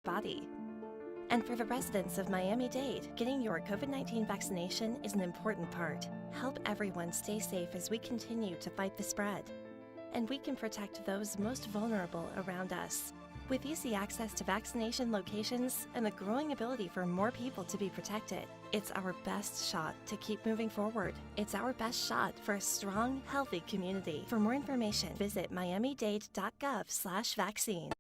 body. And for the residents of Miami-Dade, getting your COVID-19 vaccination is an important part. Help everyone stay safe as we continue to fight the spread. And we can protect those most vulnerable around us. With easy access to vaccination locations and the growing ability for more people to be protected, it's our best shot to keep moving forward. It's our best shot for a strong, healthy community. For more information, visit miamidade.gov/vaccine.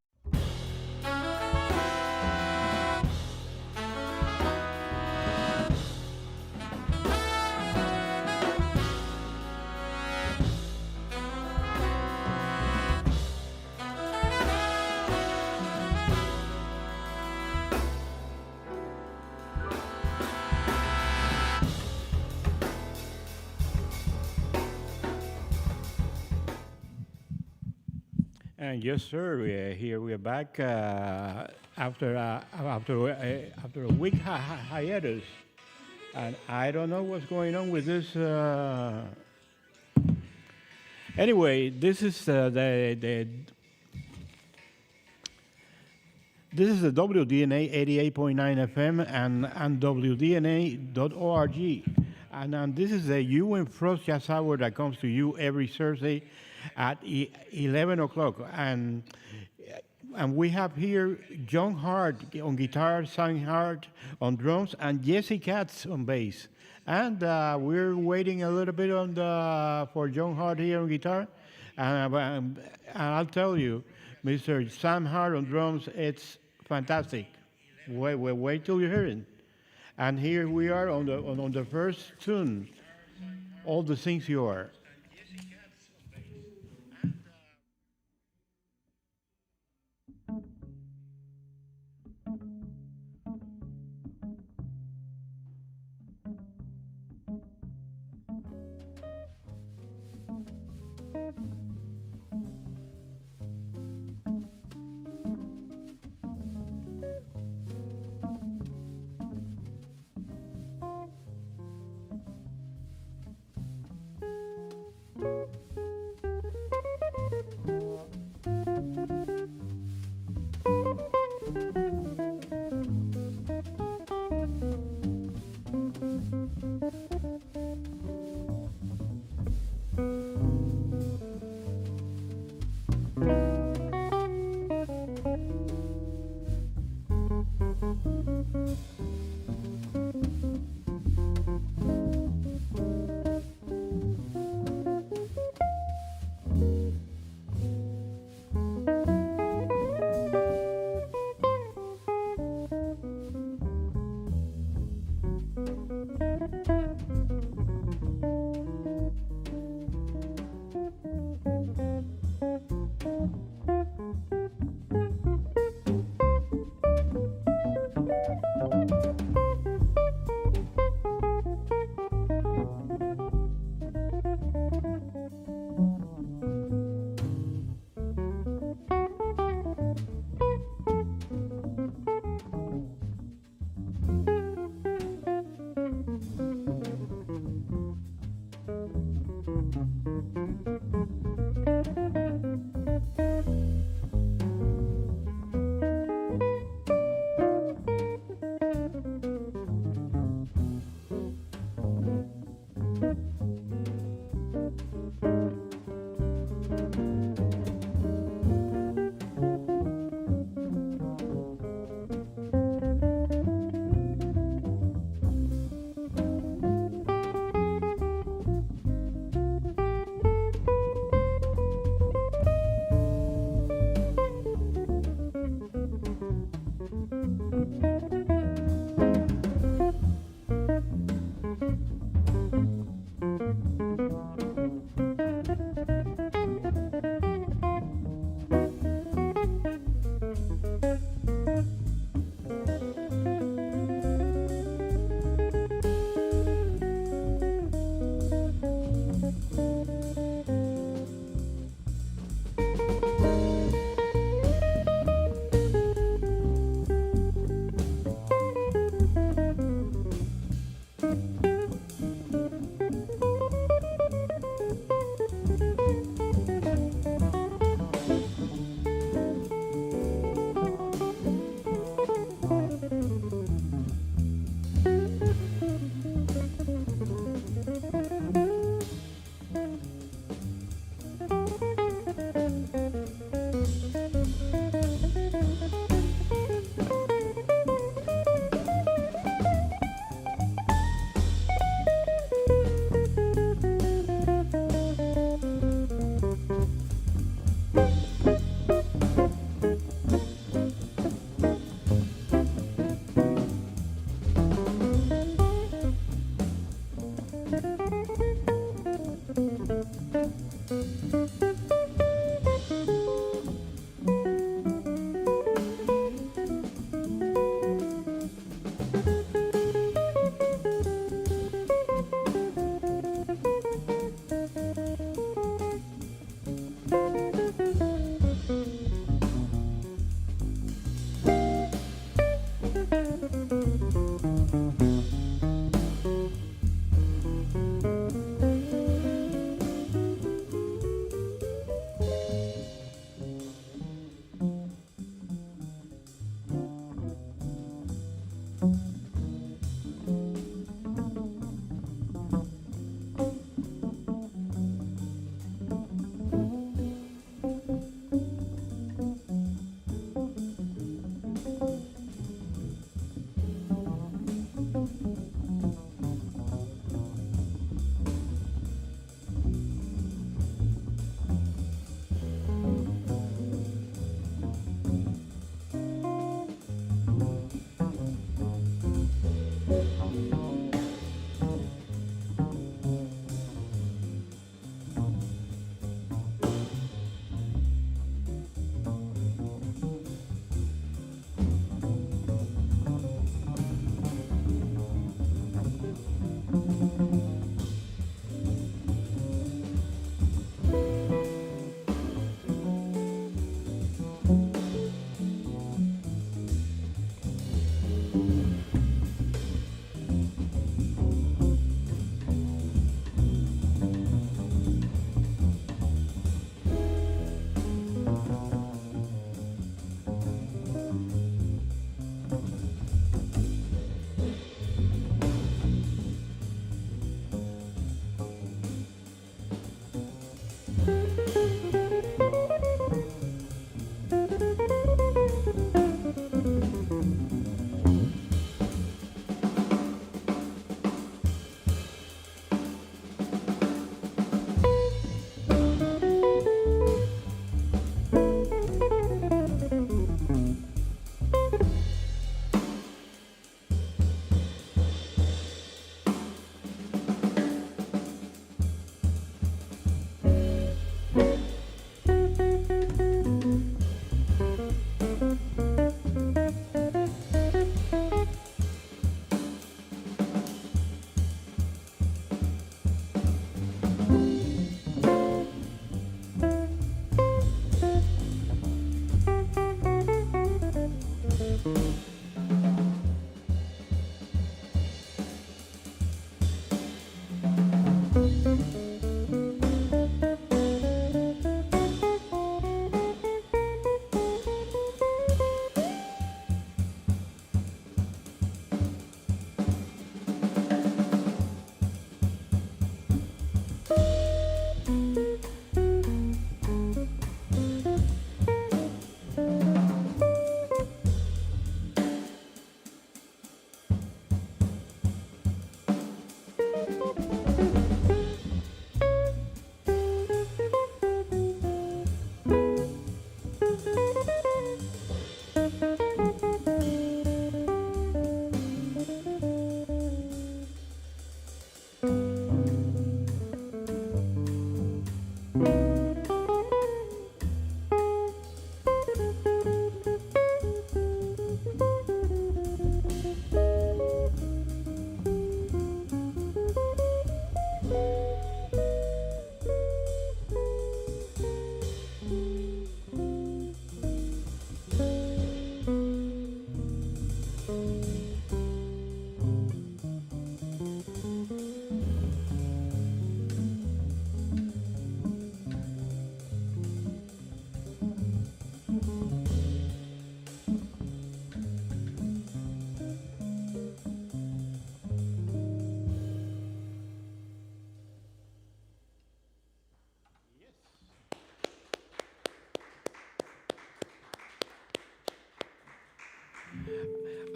And yes, sir. We are back after a week hiatus, and I don't know what's going on with this. Anyway, this is this is the WDNA 88.9 FM and WDNA.org. And this is the UN Frost Jazz Hour that comes to you every Thursday at 11 o'clock. And we have here John Hart on guitar, Sam Hart on drums, and Jesse Katz on bass. And we're waiting a little bit for John Hart here on guitar. And I'll tell you, Mr. Sam Hart on drums, it's fantastic. Wait till you hear it. And here we are on the first tune, All the Things You Are.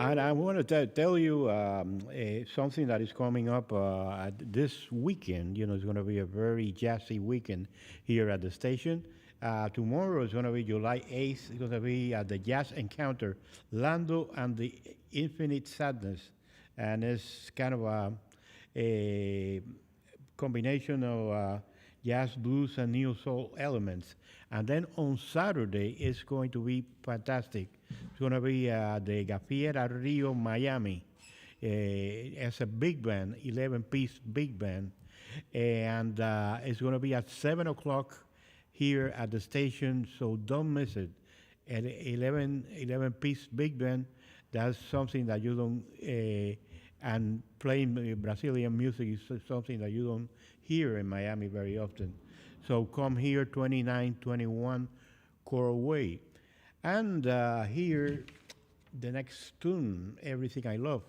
And I want to tell you something that is coming up this weekend. You know, it's going to be a very jazzy weekend here at the station. Tomorrow is going to be July 8th. It's going to be at the Jazz Encounter, Lando and the Infinite Sadness. And it's kind of a combination of jazz, blues, and neo soul elements. And then on Saturday, it's going to be fantastic. It's going to be the Gafiera Rio, Miami. It's a big band, 11-piece big band. And it's going to be at 7 o'clock here at the station, so don't miss it. An 11-piece big band, that's something that you don't, and playing Brazilian music is something that you don't hear in Miami very often. So come here, 2921 Coral Way. And here, the next tune, Everything I Love.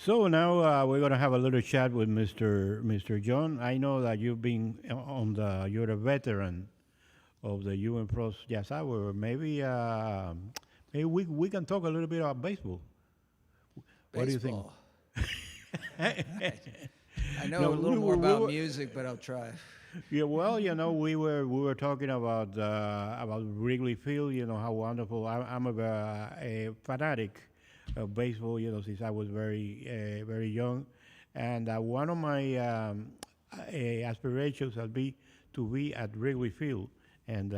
So now we're going to have a little chat with Mr. John. I know that you've been you're a veteran of the UN Pros Jazz Hour. Maybe we can talk a little bit about baseball. What do you think? I know a little more about music, but I'll try. Yeah, well, we were talking about Wrigley Field. You know how wonderful. I'm a fanatic of baseball. Since I was very young, and one of my aspirations has be to be at Wrigley Field. And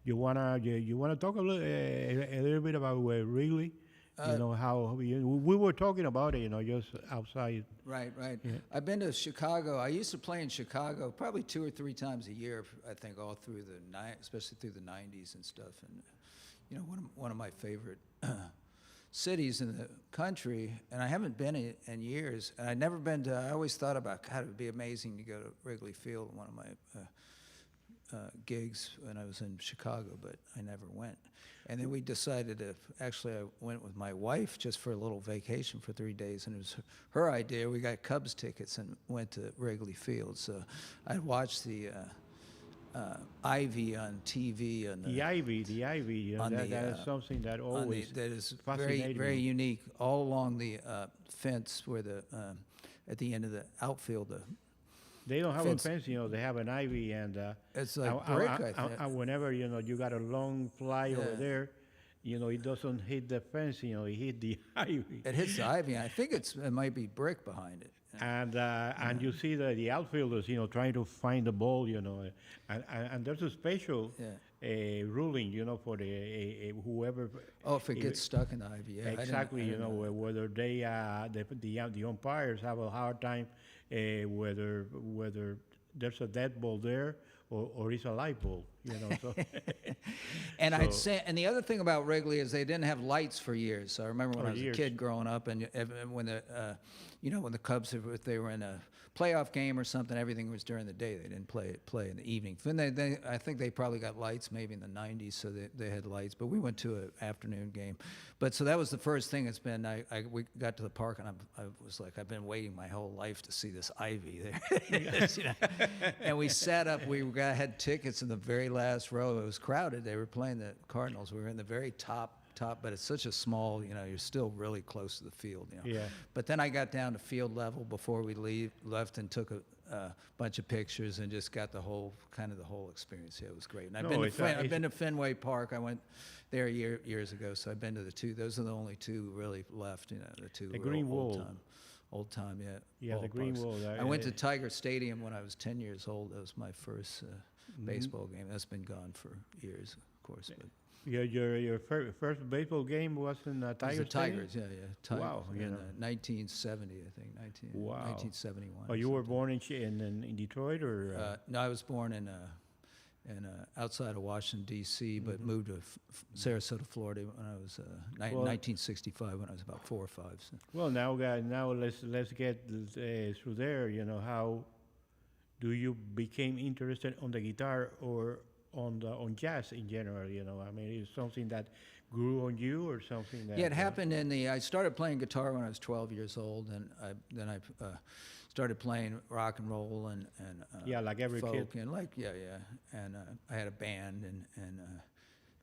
you wanna talk a little bit about Wrigley? How we were talking about it. Just outside. Right. Yeah. I've been to Chicago. I used to play in Chicago probably 2 or 3 times a year. I think all through especially through the '90s and stuff. And one of my favorite cities in the country. And I haven't been in years. And I'd never been to. I always thought about God, it would be amazing to go to Wrigley Field. One of my gigs when I was in Chicago, but I never went. And then we decided actually I went with my wife just for a little vacation for 3 days, and it was her idea. We got Cubs tickets and went to Wrigley Field. So I watched the Ivy on TV. The Ivy, that is something that always that is fascinated very me. unique. All along the fence where at the end of the outfield, They don't have fence. a fence, they have an ivy, and it's like brick, I think. whenever you got a long fly over there, it doesn't hit the fence, it hit the ivy. It hits the ivy. I think it might be brick behind it. And you see the outfielders, trying to find the ball, and there's a special ruling, for the whoever. Oh, if it gets stuck in the ivy, yeah. Exactly, I didn't know. whether they the umpires have a hard time whether there's a dead ball there or it's a live ball, So. And I'd say, and the other thing about Wrigley is they didn't have lights for years. So I remember when I was a kid growing up, and when the when the Cubs, if they were in a playoff game or something, everything was during the day. They didn't play in the evening. Then I think they probably got lights maybe in the 90s, so they had lights. But we went to an afternoon game. But so that was the first thing. It's been we got to the park, and I was like, I've been waiting my whole life to see this ivy there. You know? And we sat up. Had tickets in the very last row. It was crowded. They were playing the Cardinals. We were in the very top, but it's such a small, you're still really close to the field, Yeah. But then I got down to field level before we left and took a bunch of pictures and just got the whole experience. Yeah, it was great. And I've been to Fenway Park. I went there years ago, so I've been to the two. Those are the only two really left, the two. The Green Wall. Old time, yeah. Yeah, the Green Wall. I went to Tiger Stadium when I was 10 years old. That was my first baseball game. That's been gone for years, of course. But Your first baseball game was in Tigers? The Tigers, yeah. Tigers, wow. In 1970, I think. 1971. Oh, you were born in Detroit, or? No, I was born in outside of Washington, D.C., but moved to Sarasota, Florida when I was 1965, when I was about 4 or 5. So. Well, now let's get through there. How do you became interested on the guitar or on jazz in general? I mean, is something that grew on you or something that? Yeah, it happened I started playing guitar when I was 12 years old, and then I started playing rock and roll and yeah, like every folk kid. and and I had a band and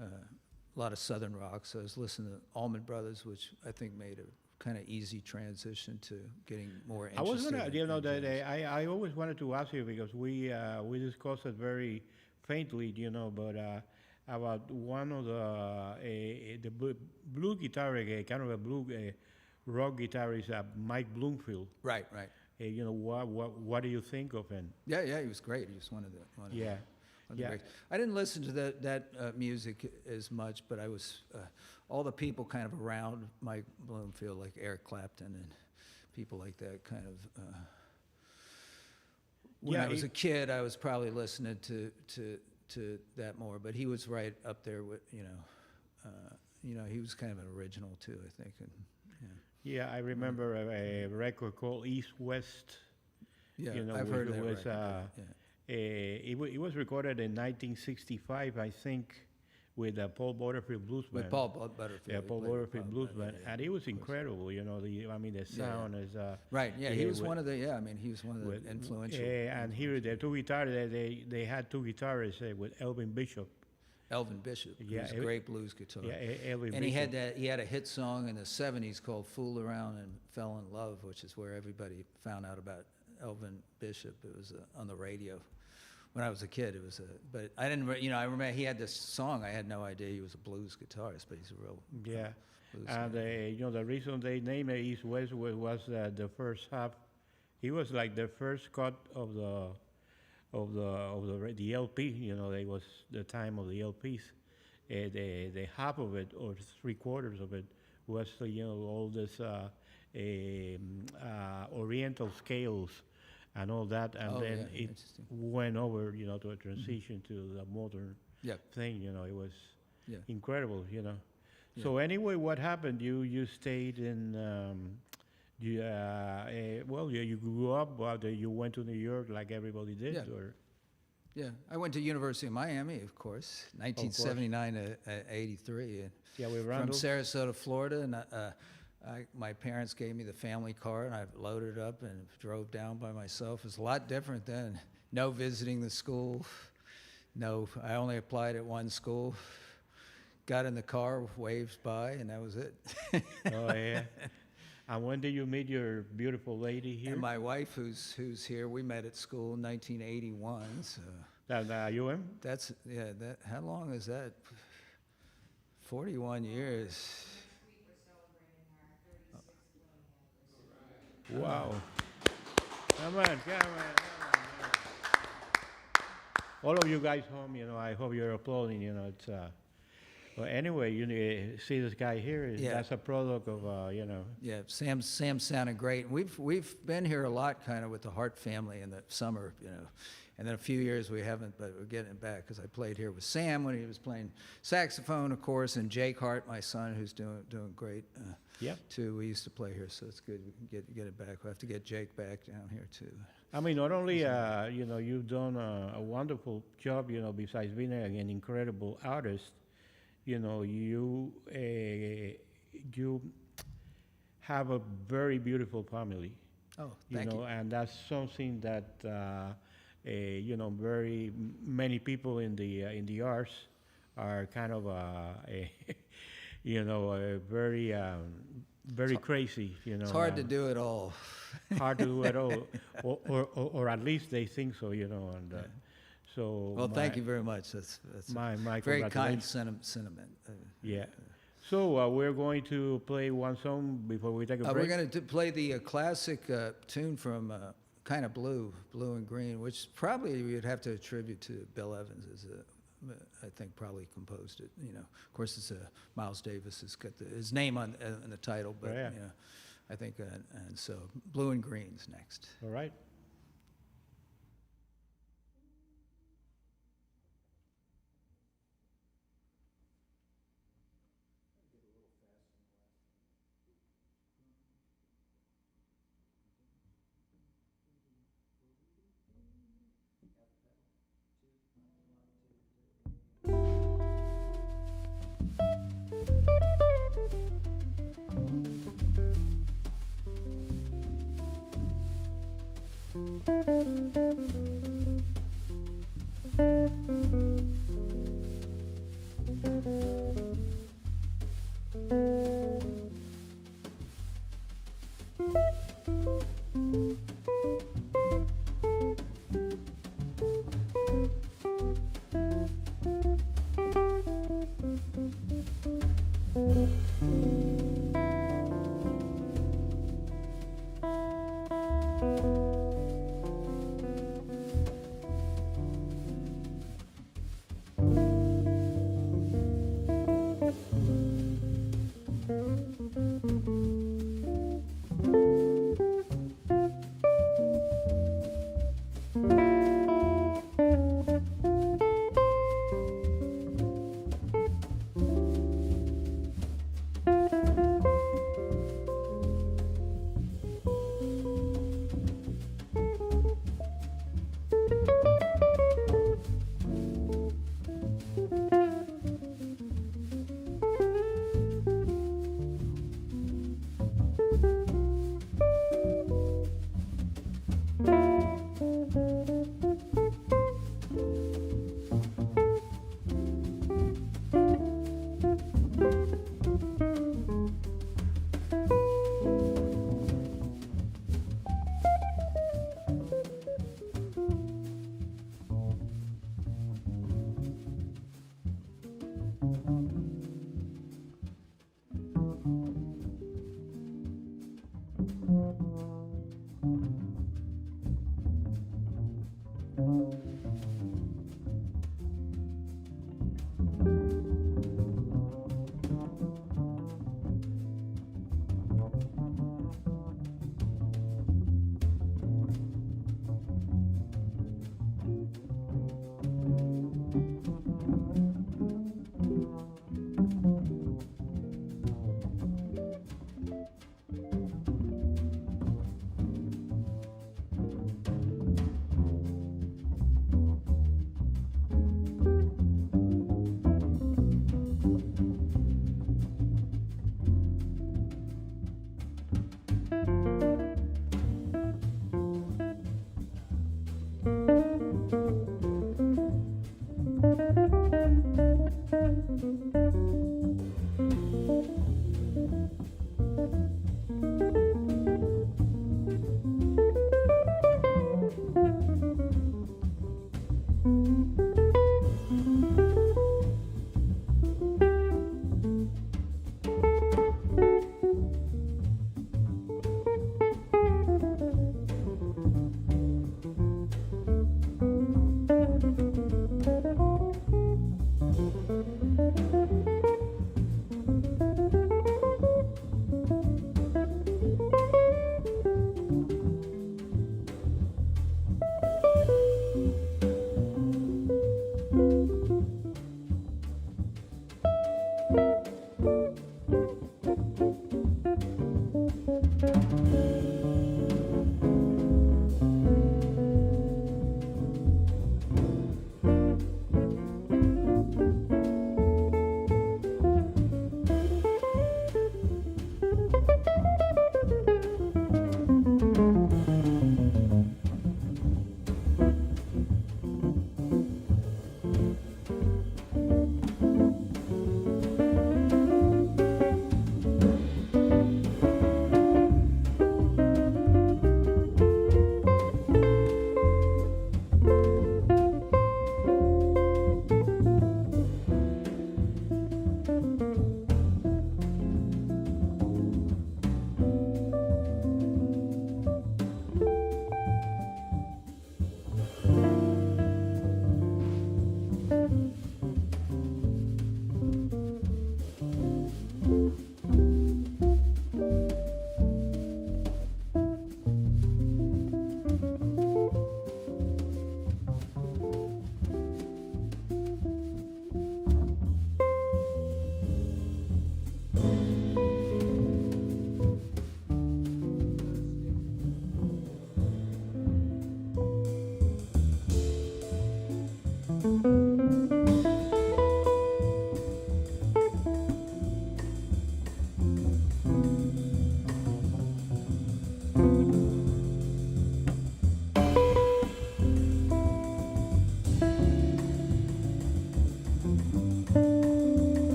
a lot of Southern rock. So I was listening to Allman Brothers, which I think made a kind of easy transition to getting more interested. I was gonna, in jazz. I always wanted to ask you because we discussed it very faintly, but about one of the blue guitar, kind of a blue rock guitarist, Mike Bloomfield. Right. What do you think of him? Yeah, he was great. He was one of the greats. I didn't listen to that music as much, but I was all the people kind of around Mike Bloomfield, like Eric Clapton and people like that, kind of. When I was a kid, I was probably listening to that more, but he was right up there with he was kind of an original too, I think. And, yeah, I remember a record called East West. Yeah, I've heard that record. It was recorded in 1965, I think, with Paul Butterfield Blues Band. With Paul Butterfield. Yeah, Paul Butterfield Blues Band, and it was incredible. The sound is. Right. Yeah, he was one of the. Yeah, I mean, he was one of the influential. And here the two guitars. They had two guitarists with Elvin Bishop. Elvin Bishop, who's a great blues guitar. Yeah, Elvin and Bishop. he had a hit song in the 70s called "Fool Around and Fell in Love," which is where everybody found out about Elvin Bishop. It was on the radio. When I was a kid, but I didn't, I remember he had this song. I had no idea he was a blues guitarist, but he's a real blues and the reason they named it East West was the first half. He was like the first cut of the LP. It was the time of the LPs. The half of it or 3/4 of it was all this Oriental scales. And all that, and then it went over, to a transition to the modern thing. It was incredible, So anyway, what happened? You stayed in, you grew up, but you went to New York like everybody did, or? Yeah, I went to University of Miami, of course, 1979 to 83. Yeah, we from Sarasota, Florida, and my parents gave me the family car, and I loaded it up and drove down by myself. It was a lot different then. No visiting the school. No, I only applied at one school. Got in the car, waved by, and that was it. Oh, yeah. And when did you meet your beautiful lady here? And my wife, who's here, we met at school in 1981. So. UM? How long is that? 41 years. Wow. Come on. All of you guys home, I hope you're applauding, it's, well, anyway, you see this guy here, that's a product of, Yeah, Sam sounded great. We've been here a lot kind of with the Hart family in the summer, and then a few years we haven't, but we're getting it back because I played here with Sam when he was playing saxophone, of course, and Jake Hart, my son, who's doing great. Too. We used to play here, so it's good. We can get it back. We'll have to get Jake back down here too. I mean, not only you've done a wonderful job. Besides being an incredible artist, you have a very beautiful family. Oh, thank you. And that's something that very many people in the arts are kind of very very crazy. It's hard to do it all. Hard to do at all, or at least they think so. And so. Well, thank you very much. That's my very kind congratulations. sentiment. Yeah. So we're going to play one song before we take a break. We're going to play the classic tune from kind of Blue and Green, which probably we'd have to attribute to Bill Evans. I think probably composed it. Of course, it's Miles Davis has got his name on the title, but yeah. I think, and so Blue and Green's next. All right.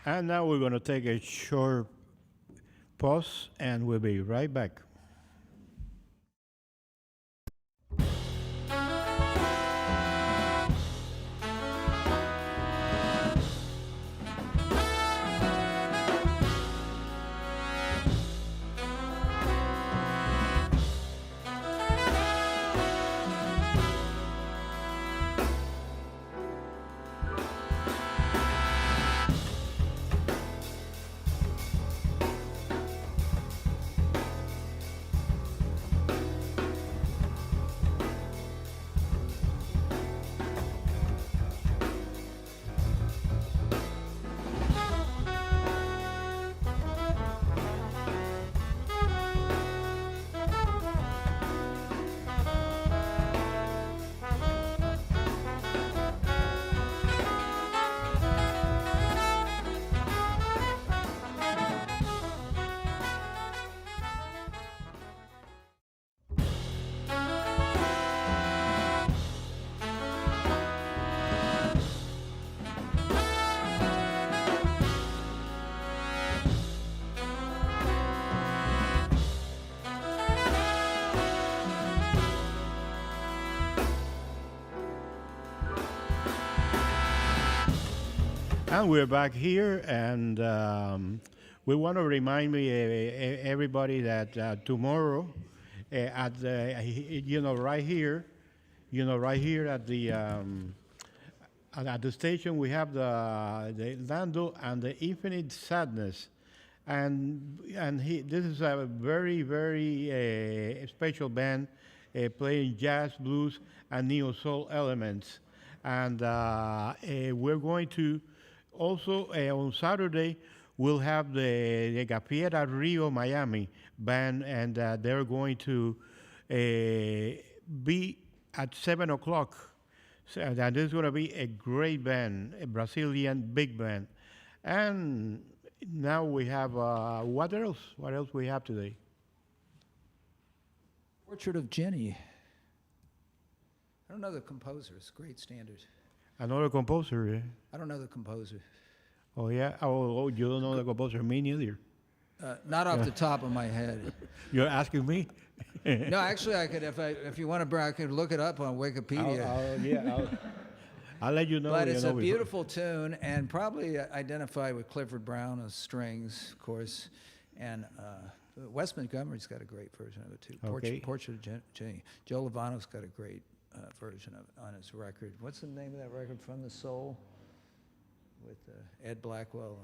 And now we're going to take a short pause, and we'll be right back. And we're back here, and we want to remind everybody that tomorrow, at the, right here, right here at the station, we have the Lando and the Infinite Sadness, and this is a very special band playing jazz, blues, and neo soul elements, and we're going to. Also, on Saturday, we'll have the Gapiera Rio Miami band, and they're going to be at 7 o'clock. So, and this is going to be a great band, a Brazilian big band. And now we have, what else? What else we have today? Portrait of Jenny. I don't know the composer. It's great standard. Another composer, yeah? I don't know the composer. Oh, yeah? Oh, you don't know the composer? Me neither. Not off the top of my head. You're asking me? No, actually, I could, if you want to, I could look it up on Wikipedia. I'll let you know. But it's a beautiful tune, and probably identified with Clifford Brown on strings, of course, and Wes Montgomery's got a great version of it too. Okay. Portrait of Jenny. Joe Lovano's got a great version of it on his record. What's the name of that record? From the Soul, with Ed Blackwell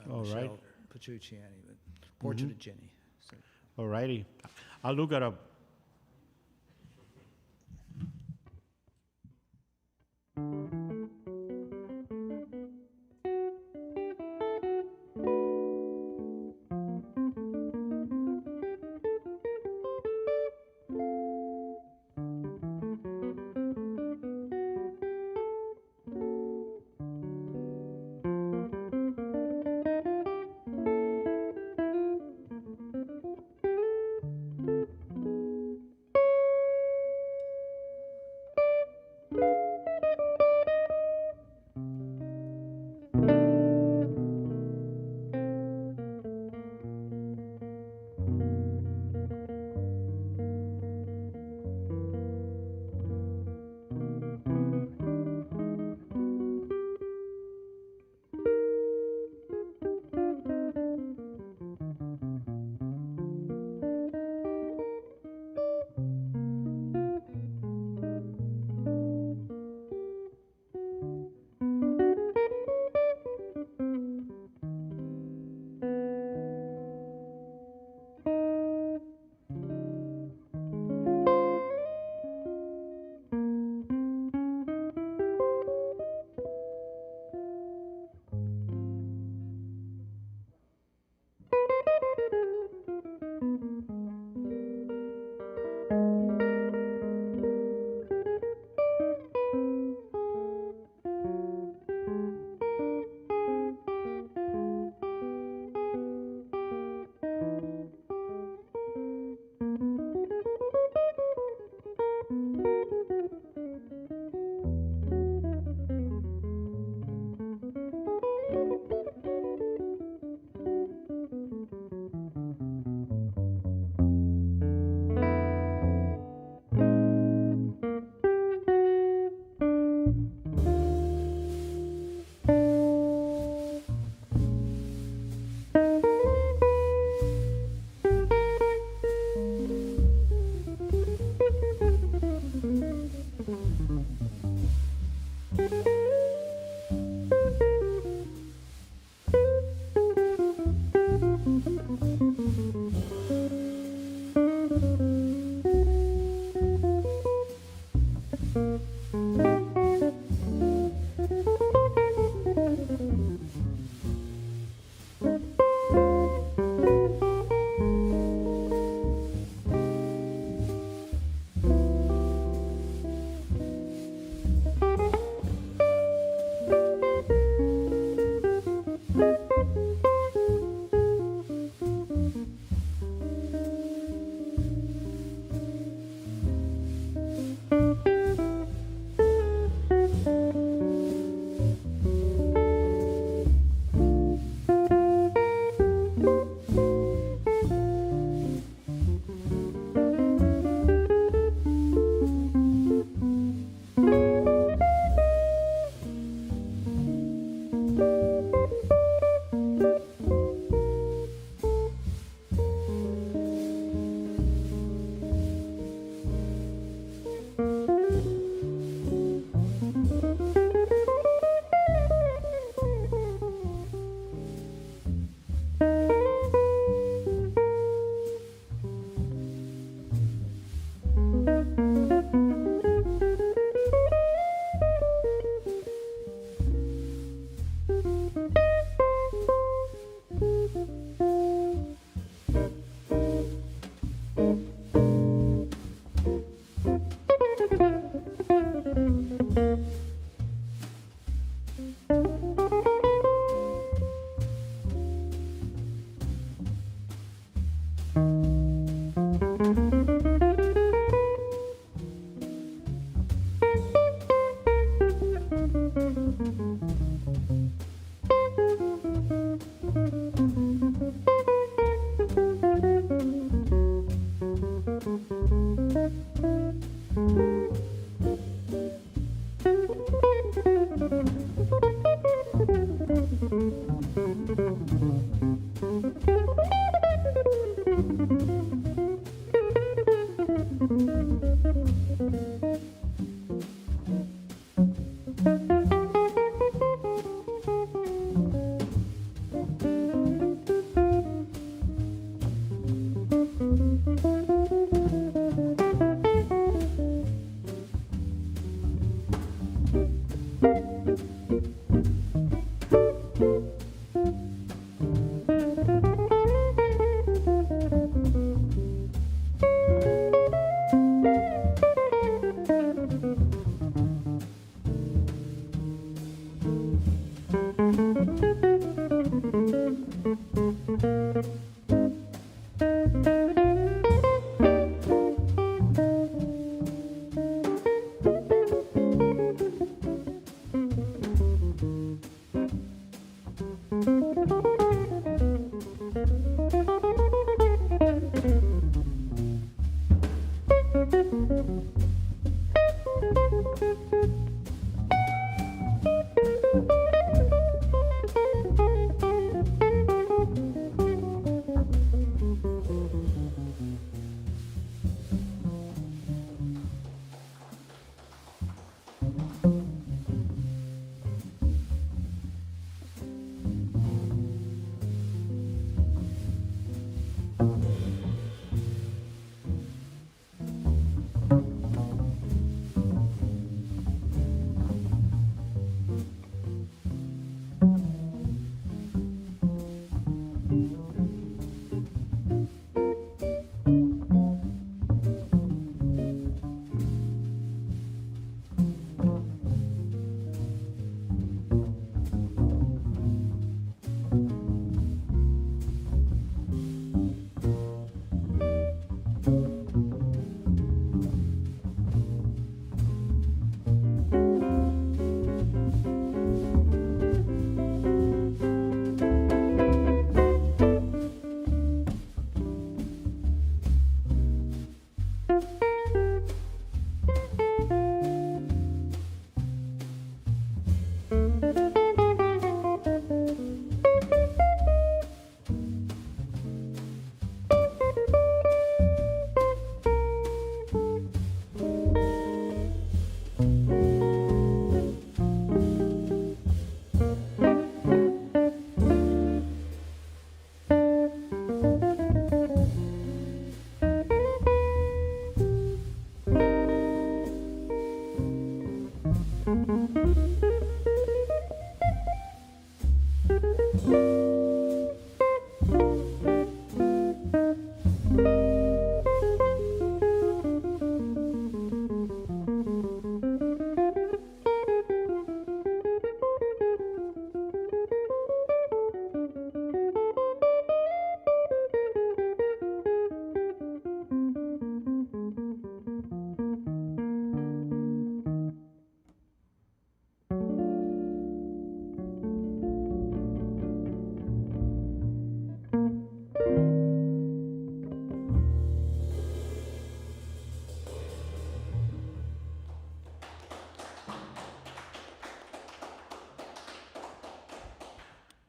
and Michelle Petrucciani. But Portrait of Jenny. So. All righty. I'll look it up.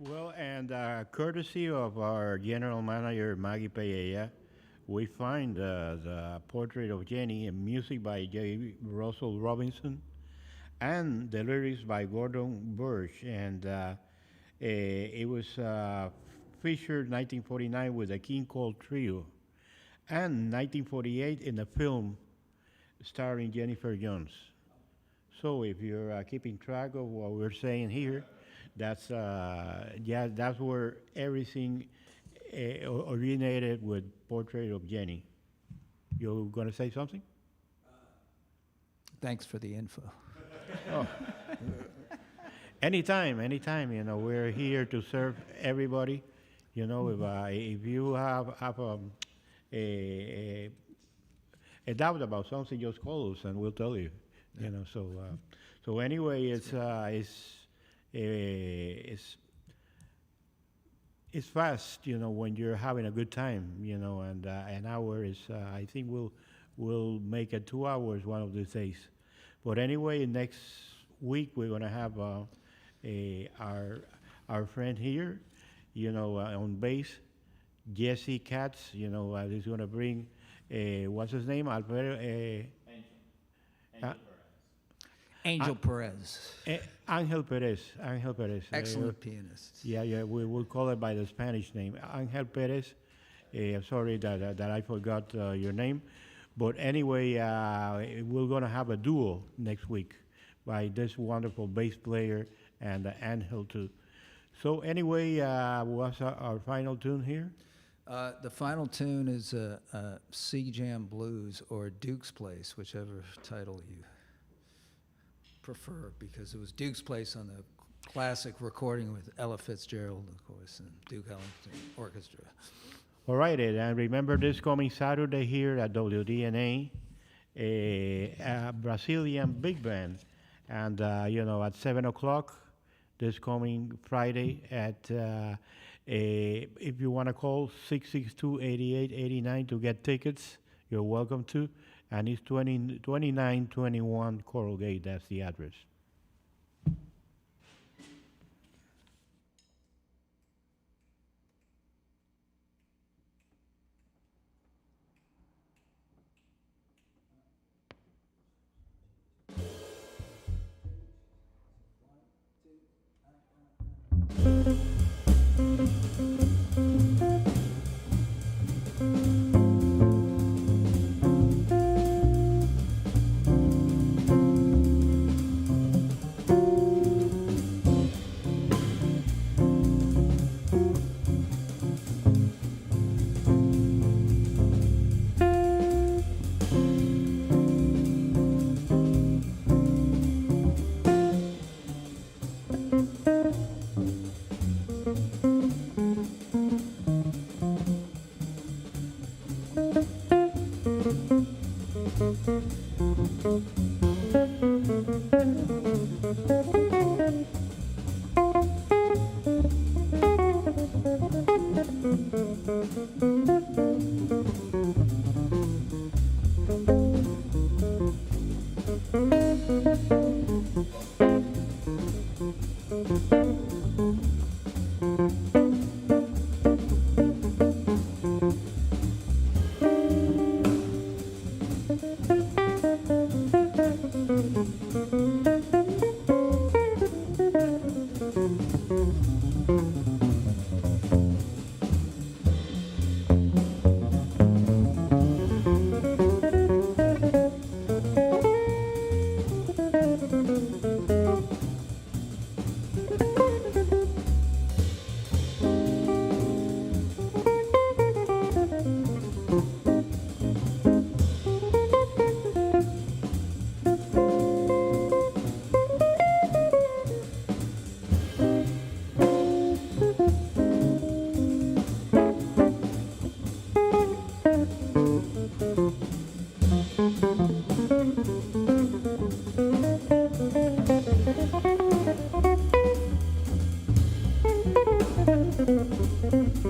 Well, and courtesy of our general manager, Maggie Pereira, we find the portrait of Jenny and music by J. Russell Robinson and the lyrics by Gordon Burch. And it was featured 1949 with the King Cole Trio and 1948 in a film starring Jennifer Jones. So if you're keeping track of what we're saying here, that's that's where everything originated with Portrait of Jenny. You gonna say something? Thanks for the info. Oh. Anytime, anytime. You know, we're here to serve everybody. You know, if you have a doubt about something, just call us and we'll tell you. Yeah. You know, so anyway, it's fast, you know, when you're having a good time, you know, and an hour is, I think we'll make it 2 hours one of these days. But anyway, next week we're gonna have our friend here, you know, on bass, Jesse Katz, you know, he's gonna bring what's his name, Alfredo. Angel Perez. Angel Perez. Angel Perez. Excellent pianist. Yeah, we will call it by the Spanish name. Angel Perez. Sorry that I forgot your name. But anyway, we're going to have a duo next week by this wonderful bass player and Angel too. So anyway, what's our final tune here? The final tune is Sea Jam Blues or Duke's Place, whichever title you prefer, because it was Duke's Place on the classic recording with Ella Fitzgerald, of course, and Duke Ellington Orchestra. All right, Ed, and remember this coming Saturday here at WDNA, a Brazilian big band, and you know, at 7 o'clock this coming Friday at, if you want to call 662-8889 to get tickets, you're welcome to. And it's 2921 Coral Gate, that's the address.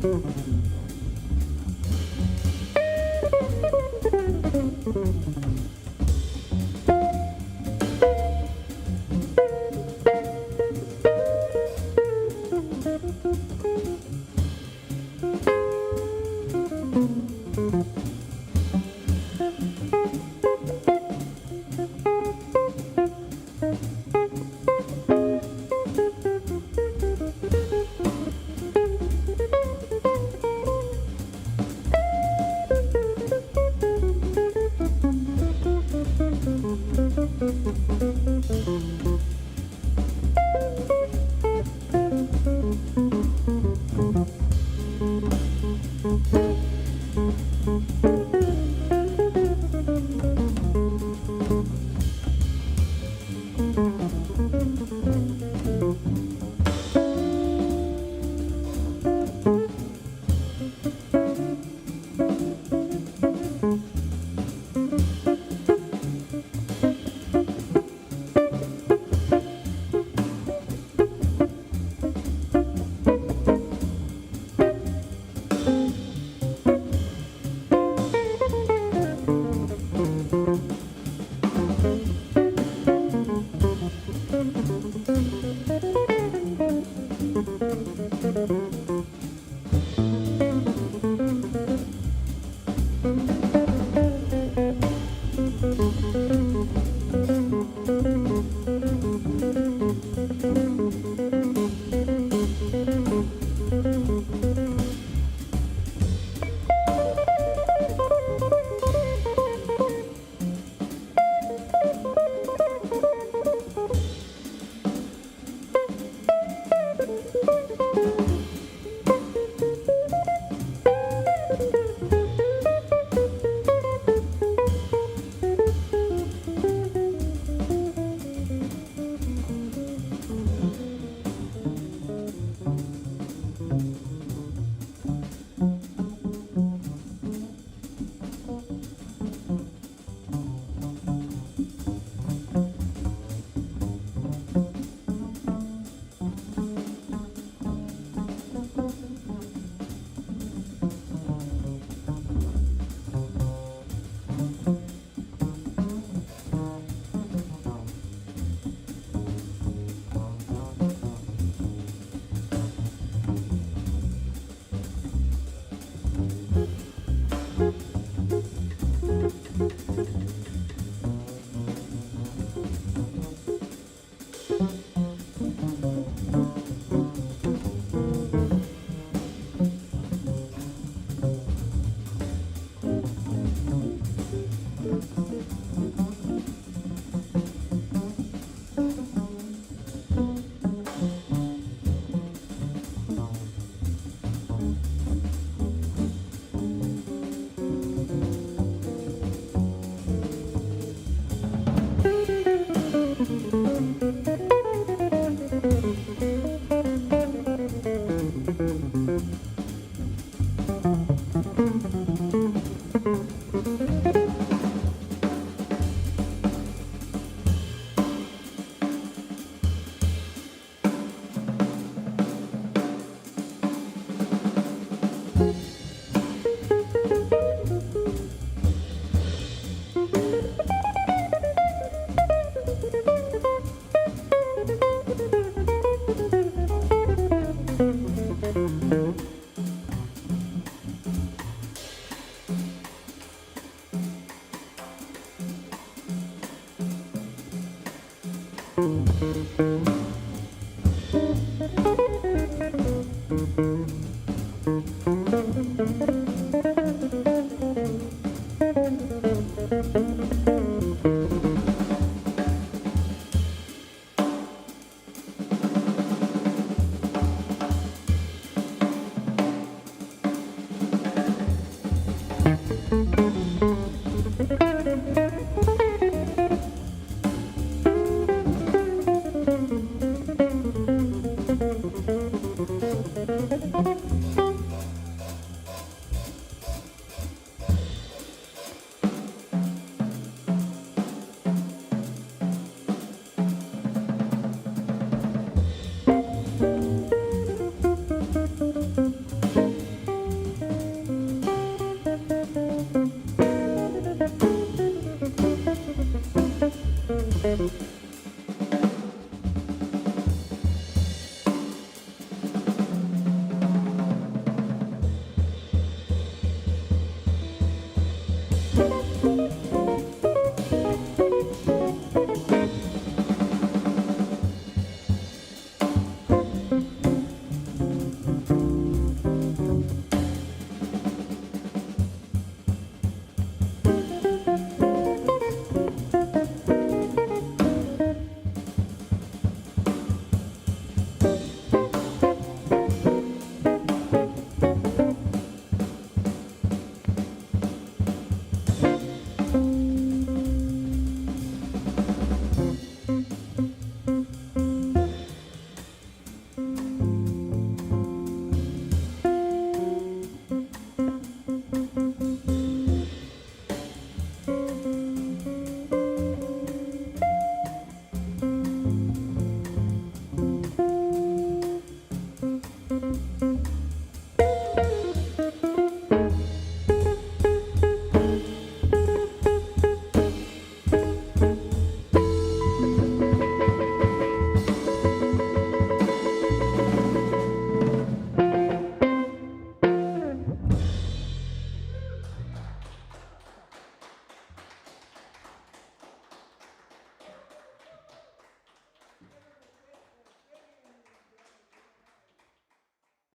Bye.